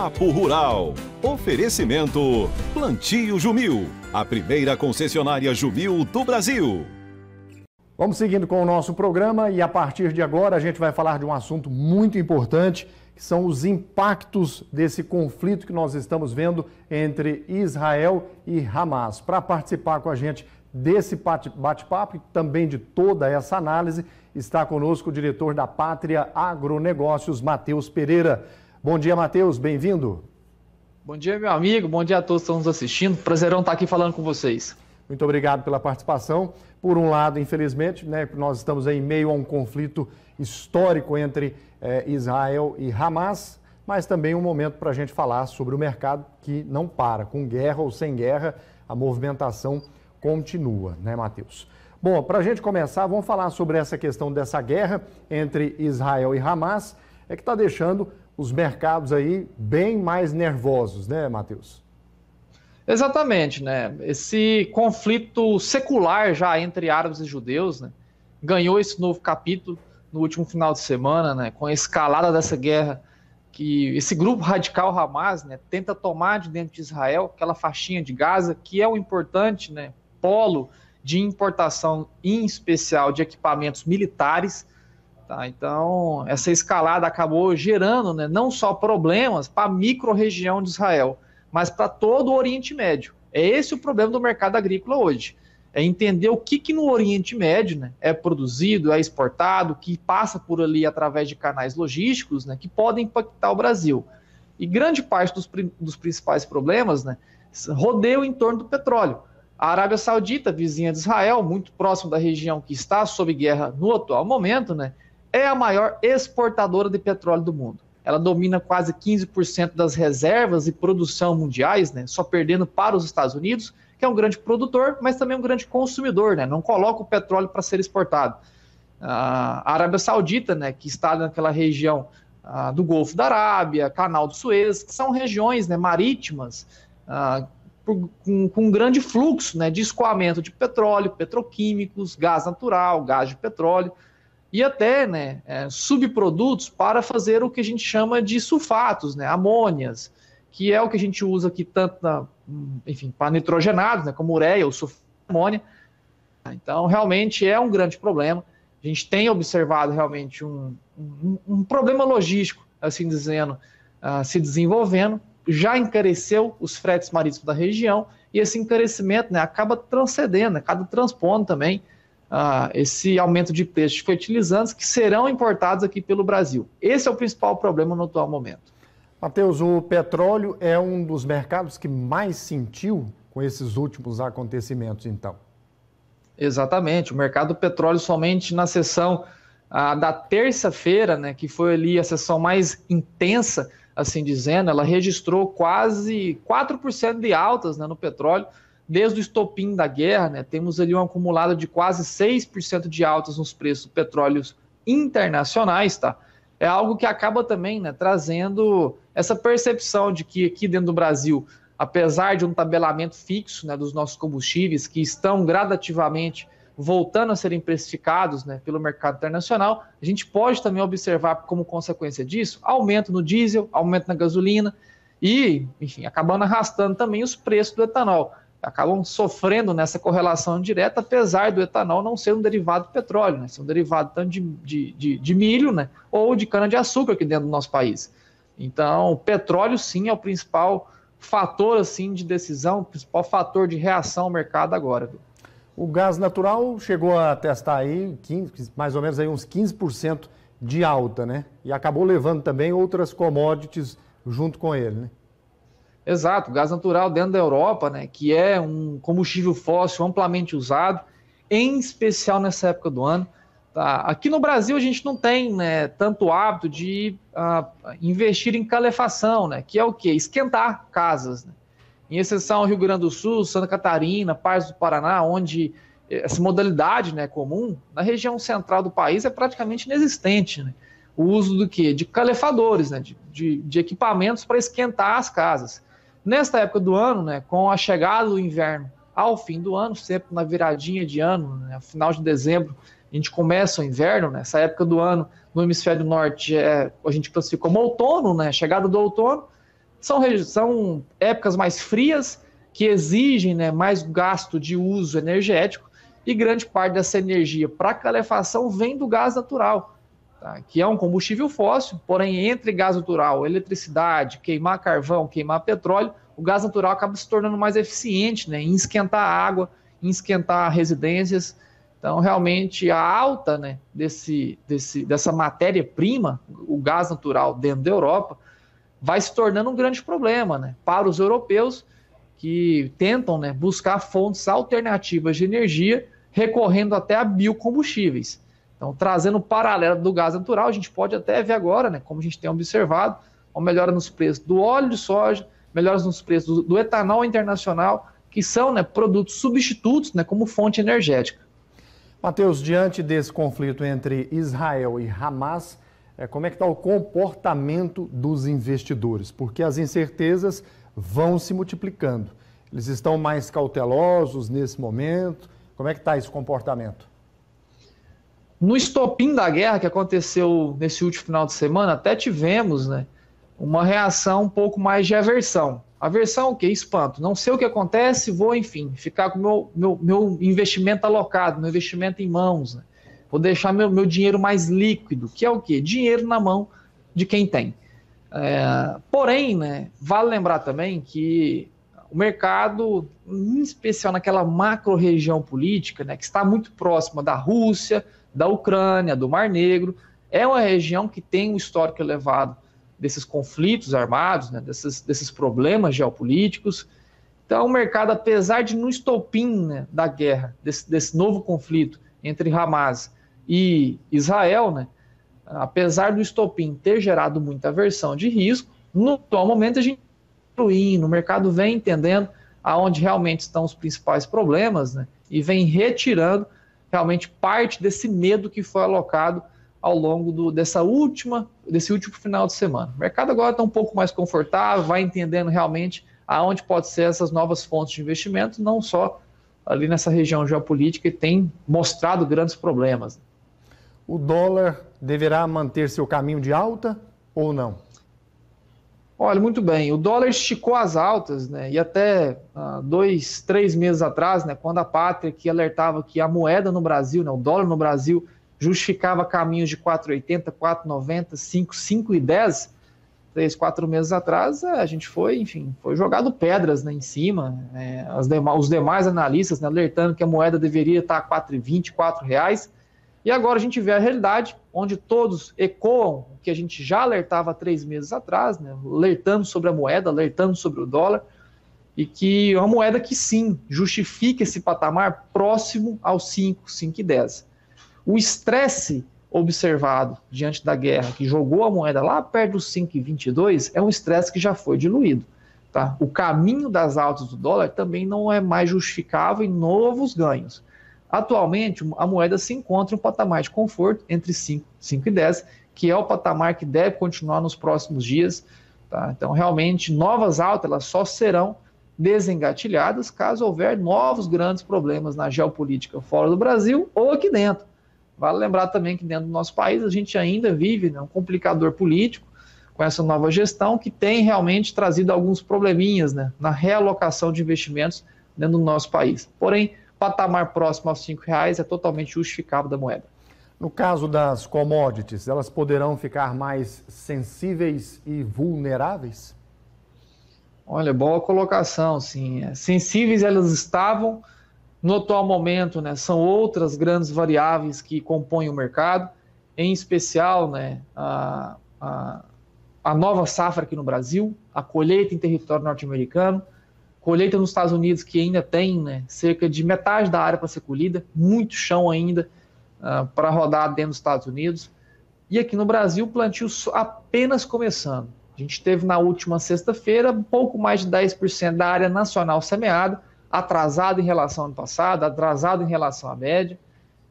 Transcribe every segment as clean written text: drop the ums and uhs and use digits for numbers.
Papo Rural. Oferecimento Plantio Jumil, a primeira concessionária Jumil do Brasil. Vamos seguindo com o nosso programa e a partir de agora a gente vai falar de um assunto muito importante, que são os impactos desse conflito que nós estamos vendo entre Israel e Hamas. Para participar com a gente desse bate-papo e também de toda essa análise, está conosco o diretor da Pátria Agronegócios, Matheus Pereira. Bom dia, Matheus, bem-vindo. Bom dia, meu amigo, bom dia a todos que estão nos assistindo. Prazerão estar aqui falando com vocês. Muito obrigado pela participação. Por um lado, infelizmente, nós estamos em meio a um conflito histórico entre Israel e Hamas, mas também um momento para a gente falar sobre o mercado que não para. Com guerra ou sem guerra, a movimentação continua, né, Matheus? Bom, para a gente começar, vamos falar sobre essa questão dessa guerra entre Israel e Hamas, que está deixando os mercados aí bem mais nervosos, né, Matheus? Exatamente, né? Esse conflito secular já entre árabes e judeus, né, ganhou esse novo capítulo no último final de semana, né, com a escalada dessa guerra que esse grupo radical Hamas, né, tenta tomar de dentro de Israel, aquela faixinha de Gaza, que é um importante, né, polo de importação, em especial de equipamentos militares. Tá? Então, essa escalada acabou gerando, né, não só problemas para a micro-região de Israel, mas para todo o Oriente Médio. É esse o problema do mercado agrícola hoje. É entender o que no Oriente Médio, né, é produzido, é exportado, que passa por ali através de canais logísticos, né, que podem impactar o Brasil. E grande parte dos principais problemas, né, rodeiam em torno do petróleo. A Arábia Saudita, vizinha de Israel, muito próximo da região que está sob guerra no atual momento, né, é a maior exportadora de petróleo do mundo. Ela domina quase 15% das reservas e produção mundiais, né, só perdendo para os Estados Unidos, que é um grande produtor, mas também um grande consumidor, né, não coloca o petróleo para ser exportado. A Arábia Saudita, né, que está naquela região do Golfo da Arábia, Canal do Suez, que são regiões, né, marítimas, com grande fluxo, né, de escoamento de petróleo, petroquímicos, gás natural, gás de petróleo, e até, né, subprodutos para fazer o que a gente chama de sulfatos, né, amônias, que é o que a gente usa aqui tanto para nitrogenados, né, como ureia ou sulfato de amônia. Então, realmente é um grande problema. A gente tem observado realmente um problema logístico, assim dizendo, se desenvolvendo. Já encareceu os fretes marítimos da região e esse encarecimento, né, acaba transcendendo, acaba transpondo também esse aumento de preços de fertilizantes que serão importados aqui pelo Brasil. Esse é o principal problema no atual momento. Matheus, o petróleo é um dos mercados que mais sentiu com esses últimos acontecimentos, então? Exatamente. O mercado do petróleo somente na sessão da terça-feira, né, que foi ali a sessão mais intensa, assim dizendo, ela registrou quase 4% de altas, né, no petróleo, desde o estopim da guerra, né, temos ali um acumulado de quase 6% de altas nos preços do petróleo internacionais, tá? É algo que acaba também, né, trazendo essa percepção de que aqui dentro do Brasil, apesar de um tabelamento fixo, né, dos nossos combustíveis, que estão gradativamente voltando a serem precificados, né, pelo mercado internacional, a gente pode também observar como consequência disso, aumento no diesel, aumento na gasolina e, enfim, acabando arrastando também os preços do etanol. Acabam sofrendo nessa correlação direta, apesar do etanol não ser um derivado do petróleo, né? Ser um derivado tanto de milho, né, ou de cana-de-açúcar aqui dentro do nosso país. Então, o petróleo, sim, é o principal fator assim, de decisão, o principal fator de reação ao mercado agora. O gás natural chegou a testar aí mais ou menos aí uns 15% de alta, né? E acabou levando também outras commodities junto com ele, né? Exato, o gás natural dentro da Europa, né, que é um combustível fóssil amplamente usado, em especial nessa época do ano. Tá? Aqui no Brasil a gente não tem, né, tanto hábito de investir em calefação, né, que é o quê? Esquentar casas. Né? Em exceção ao Rio Grande do Sul, Santa Catarina, partes do Paraná, onde essa modalidade, né, é comum, na região central do país é praticamente inexistente. Né? O uso do quê? De calefadores, né, de equipamentos para esquentar as casas. Nesta época do ano, né, com a chegada do inverno ao fim do ano, sempre na viradinha de ano, né, final de dezembro, a gente começa o inverno, né, essa época do ano no hemisfério norte a gente classifica como outono, né, chegada do outono, São épocas mais frias, que exigem, né, mais gasto de uso energético, e grande parte dessa energia para calefação vem do gás natural, tá? Que é um combustível fóssil, porém entre gás natural, eletricidade, queimar carvão, queimar petróleo, o gás natural acaba se tornando mais eficiente, né, em esquentar a água, em esquentar residências. Então, realmente, a alta, né, dessa matéria-prima, o gás natural dentro da Europa, vai se tornando um grande problema, né, para os europeus que tentam, né, buscar fontes alternativas de energia, recorrendo até a biocombustíveis. Então, trazendo o paralelo do gás natural, a gente pode até ver agora, né, como a gente tem observado, uma melhora nos preços do óleo de soja, melhoras nos preços do etanol internacional, que são, né, produtos substitutos, né, como fonte energética. Matheus, diante desse conflito entre Israel e Hamas, como é que está o comportamento dos investidores? Porque as incertezas vão se multiplicando. Eles estão mais cautelosos nesse momento? Como é que está esse comportamento? No estopim da guerra que aconteceu nesse último final de semana, até tivemos, né, uma reação um pouco mais de aversão. Aversão o quê? Espanto. Não sei o que acontece, vou, enfim, ficar com o meu investimento alocado, meu investimento em mãos, né? Vou deixar meu dinheiro mais líquido, que é o quê? Dinheiro na mão de quem tem. Porém, né, vale lembrar também que o mercado, em especial naquela macro-região política, né, que está muito próxima da Rússia, da Ucrânia, do Mar Negro, é uma região que tem um histórico elevado desses conflitos armados, né, desses problemas geopolíticos. Então, o mercado, apesar de no estopim, né, da guerra, desse novo conflito entre Hamas e Israel, né, apesar do estopim ter gerado muita aversão de risco, no atual momento a gente está o mercado vem entendendo aonde realmente estão os principais problemas, né, e vem retirando realmente parte desse medo que foi alocado ao longo desse último final de semana. O mercado agora está um pouco mais confortável, vai entendendo realmente aonde pode ser essas novas fontes de investimento, não só ali nessa região geopolítica que tem mostrado grandes problemas. O dólar deverá manter seu caminho de alta ou não? Olha, muito bem, o dólar esticou as altas, né, e até 2, 3 meses atrás, né, quando a Pátria que alertava que a moeda no Brasil, né, o dólar no Brasil, justificava caminhos de 4,80, 4,90, 5, 5,10, 3, 4 meses atrás, a gente foi jogado pedras, né, em cima, os demais analistas, né, alertando que a moeda deveria estar a 4,20, R$4, e agora a gente vê a realidade, onde todos ecoam o que a gente já alertava há 3 meses atrás, né, alertando sobre a moeda, alertando sobre o dólar, e que é uma moeda que sim, justifica esse patamar próximo aos 5, 5,10. O estresse observado diante da guerra, que jogou a moeda lá perto dos 5,22, é um estresse que já foi diluído. Tá? O caminho das altas do dólar também não é mais justificável em novos ganhos. Atualmente, a moeda se encontra em um patamar de conforto entre 5 e 10, que é o patamar que deve continuar nos próximos dias. Tá? Então, realmente, novas altas elas só serão desengatilhadas caso houver novos grandes problemas na geopolítica fora do Brasil ou aqui dentro. Vale lembrar também que dentro do nosso país a gente ainda vive, né, um complicador político com essa nova gestão que tem realmente trazido alguns probleminhas, né, na realocação de investimentos dentro do nosso país. Porém, patamar próximo aos R$5 é totalmente justificável da moeda. No caso das commodities, elas poderão ficar mais sensíveis e vulneráveis? Olha, boa colocação, sim. Sensíveis elas estavam, no atual momento, né, são outras grandes variáveis que compõem o mercado, em especial, né, a nova safra aqui no Brasil, a colheita em território norte-americano, colheita nos Estados Unidos que ainda tem, né, cerca de metade da área para ser colhida, muito chão ainda para rodar dentro dos Estados Unidos. E aqui no Brasil, o plantio apenas começando. A gente teve na última sexta-feira um pouco mais de 10% da área nacional semeada, atrasado em relação ao ano passado, atrasado em relação à média.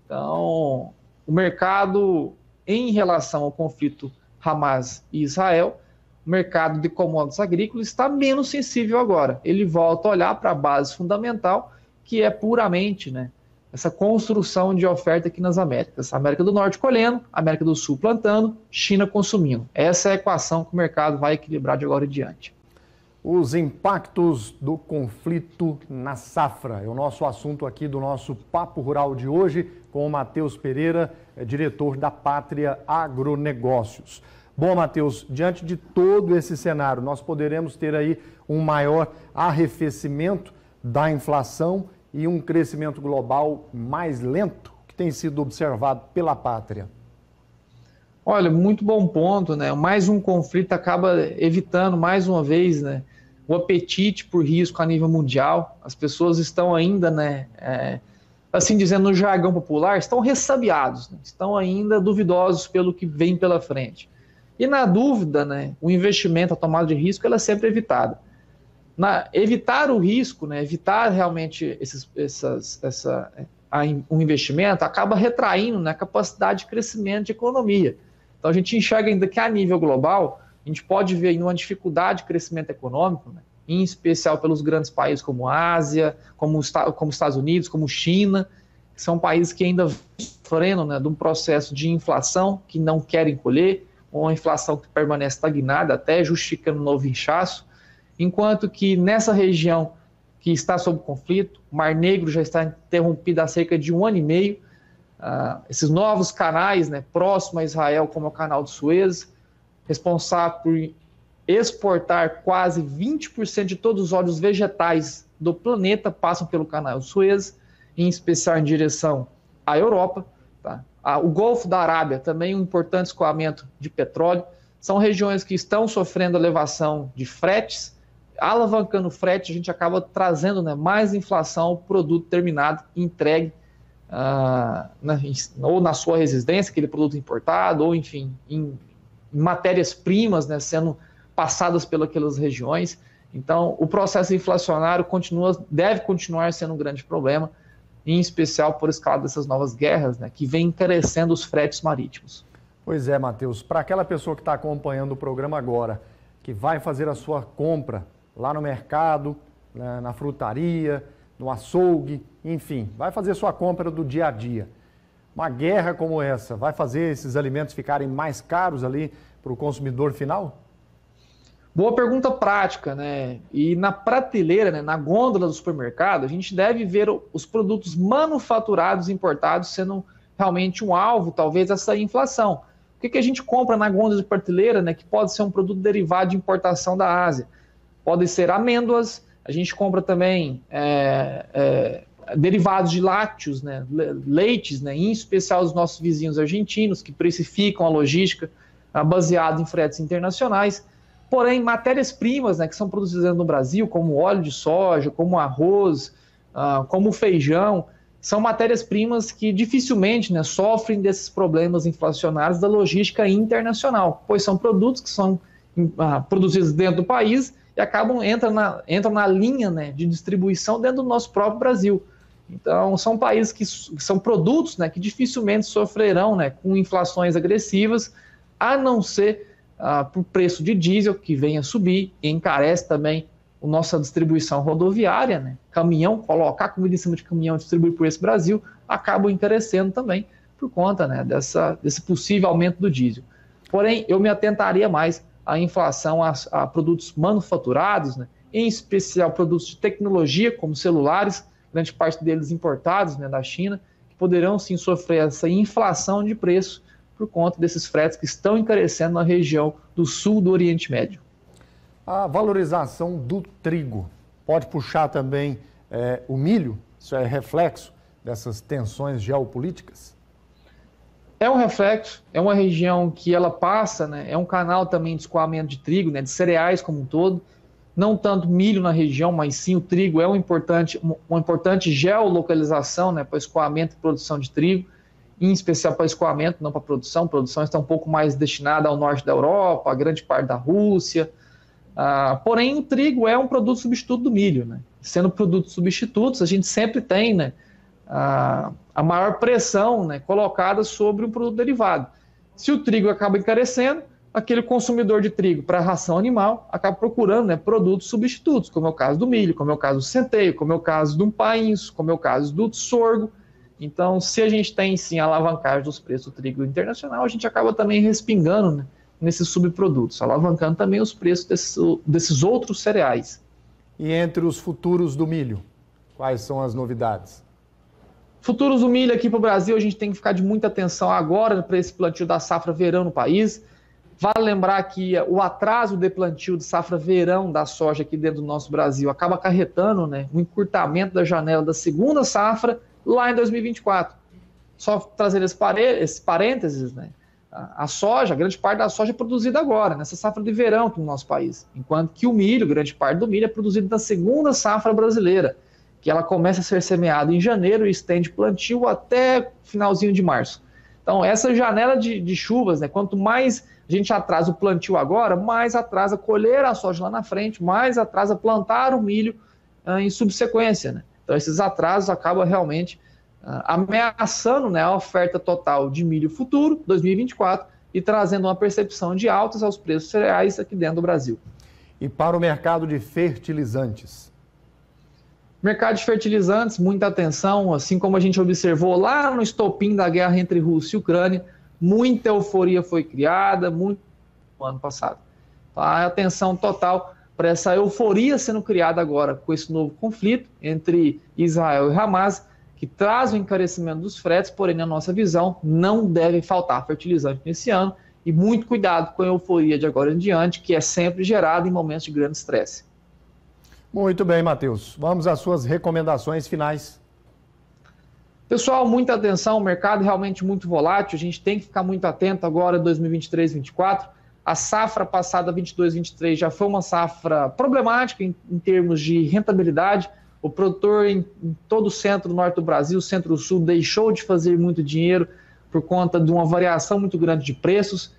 Então, o mercado, em relação ao conflito Hamas e Israel, o mercado de commodities agrícolas está menos sensível agora. Ele volta a olhar para a base fundamental, que é puramente, né, essa construção de oferta aqui nas Américas. América do Norte colhendo, América do Sul plantando, China consumindo. Essa é a equação que o mercado vai equilibrar de agora em diante. Os impactos do conflito na safra. É o nosso assunto aqui do nosso Papo Rural de hoje, com o Matheus Pereira, diretor da Pátria Agronegócios. Bom, Matheus, diante de todo esse cenário, nós poderemos ter aí um maior arrefecimento da inflação e um crescimento global mais lento, que tem sido observado pela Pátria. Olha, muito bom ponto, né? Mais um conflito acaba evitando, mais uma vez, né, o apetite por risco a nível mundial. As pessoas estão ainda, né, assim dizendo no jargão popular, estão ressabiados, né? Estão ainda duvidosos pelo que vem pela frente. E na dúvida, né, o investimento, a tomada de risco, ela é sempre evitada. Evitar o risco, né, evitar realmente um investimento, acaba retraindo, né, a capacidade de crescimento de economia. Então a gente enxerga ainda que a nível global, a gente pode ver ainda uma dificuldade de crescimento econômico, né, em especial pelos grandes países como a Ásia, como Estados Unidos, como China, que são países que ainda sofrem, né, de um processo de inflação que não querem colher, ou uma inflação que permanece estagnada, até justificando um novo inchaço, enquanto que nessa região que está sob conflito, o Mar Negro já está interrompido há cerca de 1 ano e meio, esses novos canais, né, próximos a Israel, como é o canal de Suez, responsável por exportar quase 20% de todos os óleos vegetais do planeta, passam pelo canal de Suez, em especial em direção à Europa, tá? O Golfo da Arábia, também um importante escoamento de petróleo, são regiões que estão sofrendo elevação de fretes. Alavancando o frete, a gente acaba trazendo, né, mais inflação ao produto terminado, entregue ou na sua residência, aquele produto importado, ou enfim, em matérias-primas, né, sendo passadas pelas regiões. Então, o processo inflacionário deve continuar sendo um grande problema, em especial por escala dessas novas guerras, né, que vem encarecendo os fretes marítimos. Pois é, Matheus, para aquela pessoa que está acompanhando o programa agora, que vai fazer a sua compra lá no mercado, na frutaria, no açougue, enfim, vai fazer a sua compra do dia a dia. Uma guerra como essa vai fazer esses alimentos ficarem mais caros ali para o consumidor final? Boa pergunta prática, né? E na prateleira, né, na gôndola do supermercado, a gente deve ver os produtos manufaturados importados sendo realmente um alvo, talvez, dessa inflação. O que a gente compra na gôndola de prateleira, né, que pode ser um produto derivado de importação da Ásia? Podem ser amêndoas, a gente compra também derivados de lácteos, né, leites, né, em especial os nossos vizinhos argentinos, que precificam a logística baseada em fretes internacionais. Porém, matérias-primas, né, que são produzidas no Brasil, como óleo de soja, como arroz, como feijão, são matérias-primas que dificilmente, né, sofrem desses problemas inflacionários da logística internacional, pois são produtos que são produzidos dentro do país e entram na linha, né, de distribuição dentro do nosso próprio Brasil. Então, são países que são produtos, né, que dificilmente sofrerão, né, com inflações agressivas, a não ser por preço de diesel, que vem a subir e encarece também a nossa distribuição rodoviária, né? Caminhão, colocar comida em cima de caminhão e distribuir por esse Brasil, acabam encarecendo também por conta, né, desse possível aumento do diesel. Porém, eu me atentaria mais à inflação a produtos manufaturados, né, em especial produtos de tecnologia, como celulares, grande parte deles importados, né, da China, que poderão sim sofrer essa inflação de preço por conta desses fretes que estão encarecendo na região do sul do Oriente Médio. A valorização do trigo pode puxar também o milho? Isso é reflexo dessas tensões geopolíticas? É um reflexo, é uma região que ela passa, né, é um canal também de escoamento de trigo, né, de cereais como um todo, não tanto milho na região, mas sim o trigo é uma importante geolocalização, né, para escoamento e produção de trigo, em especial para escoamento, não para produção. A produção está um pouco mais destinada ao norte da Europa, a grande parte da Rússia. Porém, o trigo é um produto substituto do milho, né? Sendo produtos substitutos, a gente sempre tem, né, a maior pressão, né, colocada sobre o produto derivado. Se o trigo acaba encarecendo, aquele consumidor de trigo para ração animal acaba procurando, né, produtos substitutos, como é o caso do milho, como é o caso do centeio, como é o caso do painço, como é o caso do sorgo. Então, se a gente tem sim a alavancagem dos preços do trigo internacional, a gente acaba também respingando, né, nesses subprodutos, alavancando também os preços desses outros cereais. E entre os futuros do milho, quais são as novidades? Futuros do milho aqui para o Brasil, a gente tem que ficar de muita atenção agora para esse plantio da safra verão no país. Vale lembrar que o atraso de plantio de safra verão da soja aqui dentro do nosso Brasil acaba acarretando, né, um encurtamento da janela da segunda safra lá em 2024. Só trazendo esse parênteses, né, a soja, grande parte da soja é produzida agora, nessa safra de verão aqui no nosso país, enquanto que o milho, grande parte do milho é produzido na segunda safra brasileira, que ela começa a ser semeada em janeiro e estende plantio até finalzinho de março. Então, essa janela de chuvas, né, quanto mais a gente atrasa o plantio agora, mais atrasa colher a soja lá na frente, mais atrasa plantar o milho em subsequência, né? Então, esses atrasos acabam realmente ameaçando, né, a oferta total de milho futuro, 2024, e trazendo uma percepção de altas aos preços cereais aqui dentro do Brasil. E para o mercado de fertilizantes? Mercado de fertilizantes, muita atenção, assim como a gente observou lá no estopim da guerra entre Rússia e Ucrânia, muita euforia foi criada, muito no ano passado. A atenção total para essa euforia sendo criada agora com esse novo conflito entre Israel e Hamas, que traz o encarecimento dos fretes, porém, na nossa visão, não deve faltar fertilizante nesse ano, e muito cuidado com a euforia de agora em diante, que é sempre gerada em momentos de grande estresse. Muito bem, Matheus. Vamos às suas recomendações finais. Pessoal, muita atenção, o mercado é realmente muito volátil, a gente tem que ficar muito atento agora em 2023-2024. A safra passada 22-23 já foi uma safra problemática em termos de rentabilidade. O produtor em todo o centro-norte do Brasil, centro-sul, deixou de fazer muito dinheiro por conta de uma variação muito grande de preços.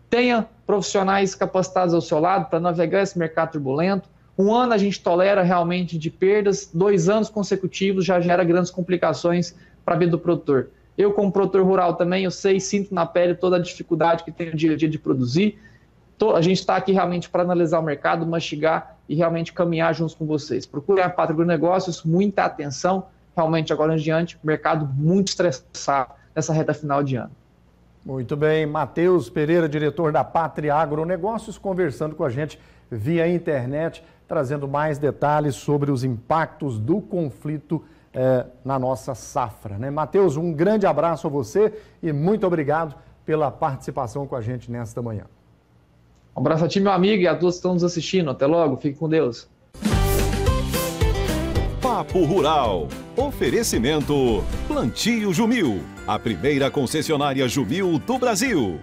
Tenha profissionais capacitados ao seu lado para navegar esse mercado turbulento. Um ano a gente tolera realmente de perdas, 2 anos consecutivos já gera grandes complicações para a vida do produtor. Eu, como produtor rural também, eu sei, sinto na pele toda a dificuldade que tem no dia a dia de produzir. A gente está aqui realmente para analisar o mercado, mastigar e realmente caminhar juntos com vocês. Procurem a Pátria Agronegócios, muita atenção, realmente agora em diante, mercado muito estressado nessa reta final de ano. Muito bem, Matheus Pereira, diretor da Pátria Agronegócios, conversando com a gente via internet, trazendo mais detalhes sobre os impactos do conflito na nossa safra, né? Matheus, um grande abraço a você e muito obrigado pela participação com a gente nesta manhã. Um abraço a ti, meu amigo, e a todos que estão nos assistindo. Até logo, fique com Deus. Papo Rural. Oferecimento Plantio Jumil, a primeira concessionária Jumil do Brasil.